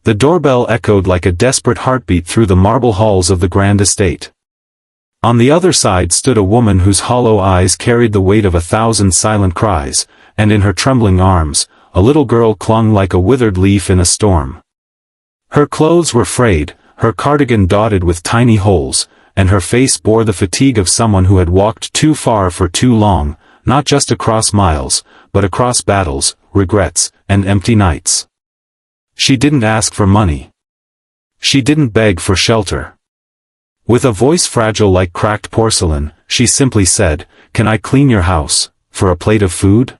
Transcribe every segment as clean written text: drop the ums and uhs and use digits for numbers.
The doorbell echoed like a desperate heartbeat through the marble halls of the grand estate. On the other side stood a woman whose hollow eyes carried the weight of 1,000 silent cries, and in her trembling arms, a little girl clung like a withered leaf in a storm. Her clothes were frayed, her cardigan dotted with tiny holes, and her face bore the fatigue of someone who had walked too far for too long, not just across miles, but across battles, regrets, and empty nights. She didn't ask for money. She didn't beg for shelter. With a voice fragile like cracked porcelain, she simply said, "Can I clean your house, for a plate of food?"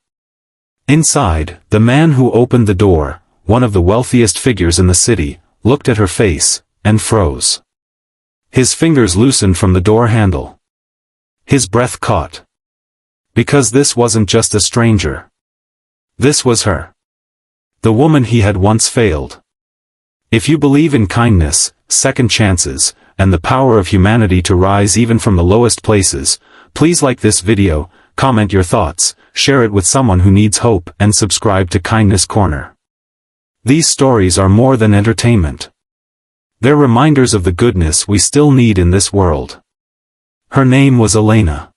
Inside, the man who opened the door, one of the wealthiest figures in the city, looked at her face, and froze. His fingers loosened from the door handle. His breath caught. Because this wasn't just a stranger. This was her. The woman he had once failed. If you believe in kindness, second chances, and the power of humanity to rise even from the lowest places, please like this video, comment your thoughts, share it with someone who needs hope, and subscribe to Kindness Corner. These stories are more than entertainment. They're reminders of the goodness we still need in this world. Her name was Elena.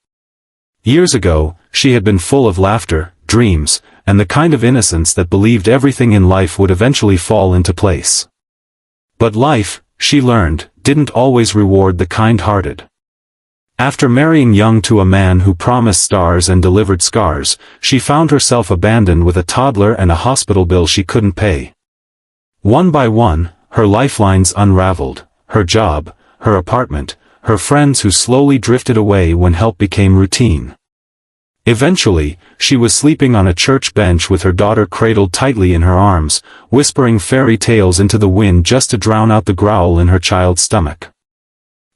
Years ago, she had been full of laughter, dreams, and the kind of innocence that believed everything in life would eventually fall into place. But life, she learned, didn't always reward the kind-hearted. After marrying young to a man who promised stars and delivered scars, she found herself abandoned with a toddler and a hospital bill she couldn't pay. One by one, her lifelines unraveled, her job, her apartment, her friends who slowly drifted away when help became routine. Eventually, she was sleeping on a church bench with her daughter cradled tightly in her arms, whispering fairy tales into the wind just to drown out the growl in her child's stomach.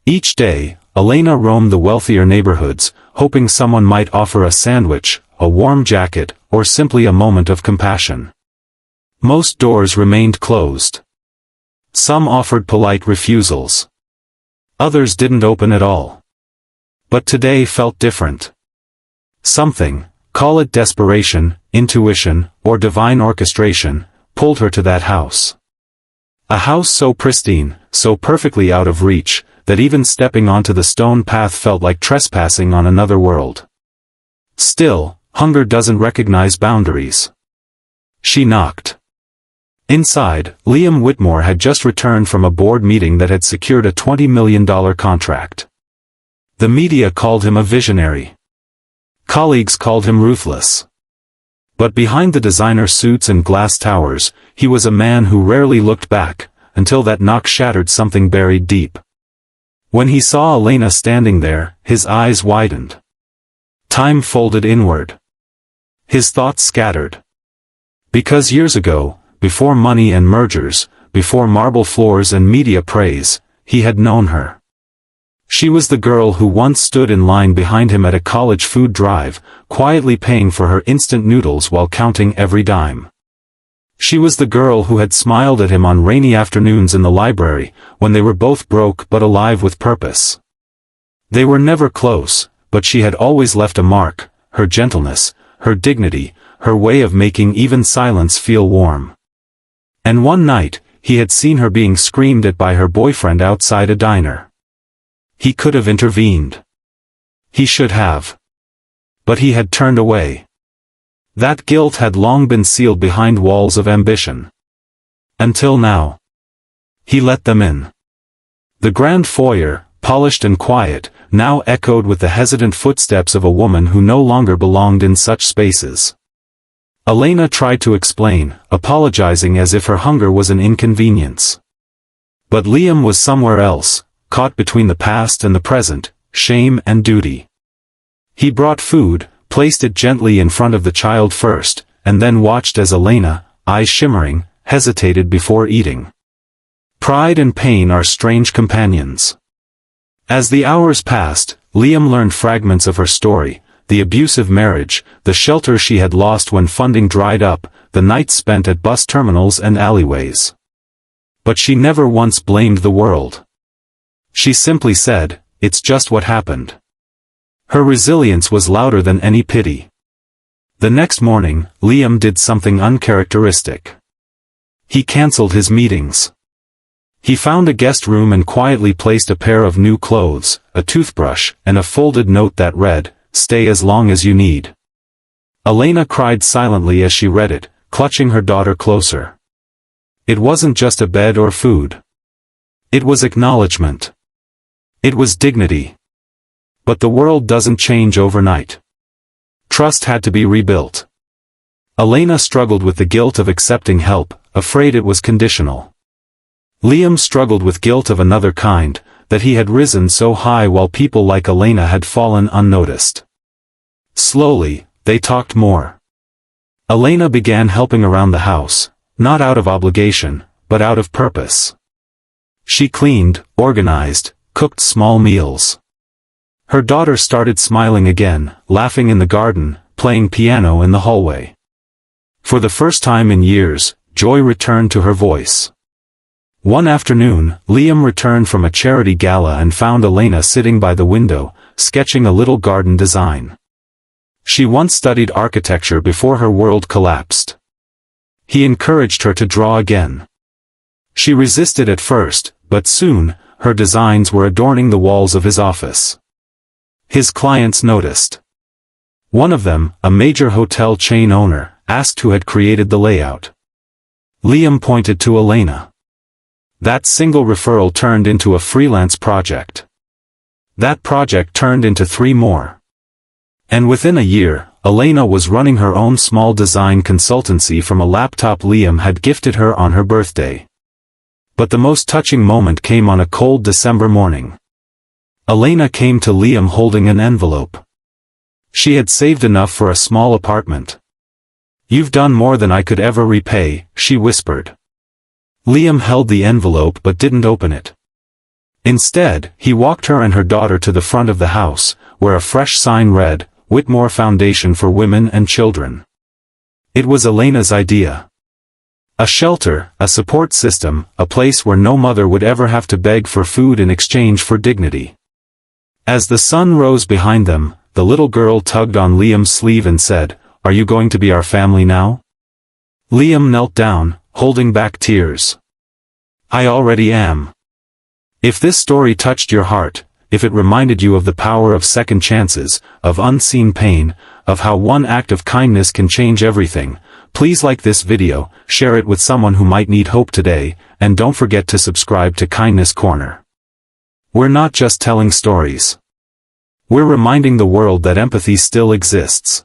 Each day, Elena roamed the wealthier neighborhoods, hoping someone might offer a sandwich, a warm jacket, or simply a moment of compassion. Most doors remained closed. Some offered polite refusals. Others didn't open at all. But today felt different. Something, call it desperation, intuition, or divine orchestration, pulled her to that house. A house so pristine, so perfectly out of reach, that even stepping onto the stone path felt like trespassing on another world. Still, hunger doesn't recognize boundaries. She knocked. Inside, Liam Whitmore had just returned from a board meeting that had secured a $20 million contract. The media called him a visionary. Colleagues called him ruthless. But behind the designer suits and glass towers, he was a man who rarely looked back, until that knock shattered something buried deep. When he saw Elena standing there, his eyes widened. Time folded inward. His thoughts scattered. Because years ago, before money and mergers, before marble floors and media praise, he had known her. She was the girl who once stood in line behind him at a college food drive, quietly paying for her instant noodles while counting every dime. She was the girl who had smiled at him on rainy afternoons in the library, when they were both broke but alive with purpose. They were never close, but she had always left a mark, her gentleness, her dignity, her way of making even silence feel warm. And one night, he had seen her being screamed at by her boyfriend outside a diner. He could have intervened. He should have. But he had turned away. That guilt had long been sealed behind walls of ambition. Until now. He let them in. The grand foyer, polished and quiet, now echoed with the hesitant footsteps of a woman who no longer belonged in such spaces. Elena tried to explain, apologizing as if her hunger was an inconvenience. But Liam was somewhere else, caught between the past and the present, shame and duty. He brought food, placed it gently in front of the child first, and then watched as Elena, eyes shimmering, hesitated before eating. Pride and pain are strange companions. As the hours passed, Liam learned fragments of her story, the abusive marriage, the shelter she had lost when funding dried up, the nights spent at bus terminals and alleyways. But she never once blamed the world. She simply said, "It's just what happened." Her resilience was louder than any pity. The next morning, Liam did something uncharacteristic. He cancelled his meetings. He found a guest room and quietly placed a pair of new clothes, a toothbrush, and a folded note that read, "Stay as long as you need." Elena cried silently as she read it, clutching her daughter closer. It wasn't just a bed or food. It was acknowledgement. It was dignity. But the world doesn't change overnight. Trust had to be rebuilt. Elena struggled with the guilt of accepting help, afraid it was conditional. Liam struggled with guilt of another kind, that he had risen so high while people like Elena had fallen unnoticed. Slowly, they talked more. Elena began helping around the house, not out of obligation, but out of purpose. She cleaned, organized, cooked small meals. Her daughter started smiling again, laughing in the garden, playing piano in the hallway. For the first time in years, joy returned to her voice. One afternoon, Liam returned from a charity gala and found Elena sitting by the window, sketching a little garden design. She once studied architecture before her world collapsed. He encouraged her to draw again. She resisted at first, but soon, her designs were adorning the walls of his office. His clients noticed. One of them, a major hotel chain owner, asked who had created the layout. Liam pointed to Elena. That single referral turned into a freelance project. That project turned into 3 more. And within a year, Elena was running her own small design consultancy from a laptop Liam had gifted her on her birthday. But the most touching moment came on a cold December morning. Elena came to Liam holding an envelope. She had saved enough for a small apartment. "You've done more than I could ever repay," she whispered. Liam held the envelope but didn't open it. Instead, he walked her and her daughter to the front of the house, where a fresh sign read, "Whitmore Foundation for Women and Children." It was Elena's idea. A shelter, a support system, a place where no mother would ever have to beg for food in exchange for dignity. As the sun rose behind them, the little girl tugged on Liam's sleeve and said, "Are you going to be our family now?" Liam knelt down, holding back tears. "I already am." If this story touched your heart, if it reminded you of the power of second chances, of unseen pain, of how one act of kindness can change everything, please like this video, share it with someone who might need hope today, and don't forget to subscribe to Kindness Corner. We're not just telling stories. We're reminding the world that empathy still exists.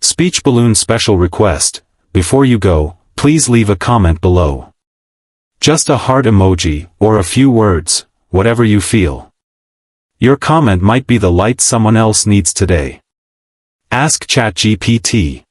Speech balloon special request: before you go, please leave a comment below. Just a heart emoji, or a few words, whatever you feel. Your comment might be the light someone else needs today. Ask ChatGPT.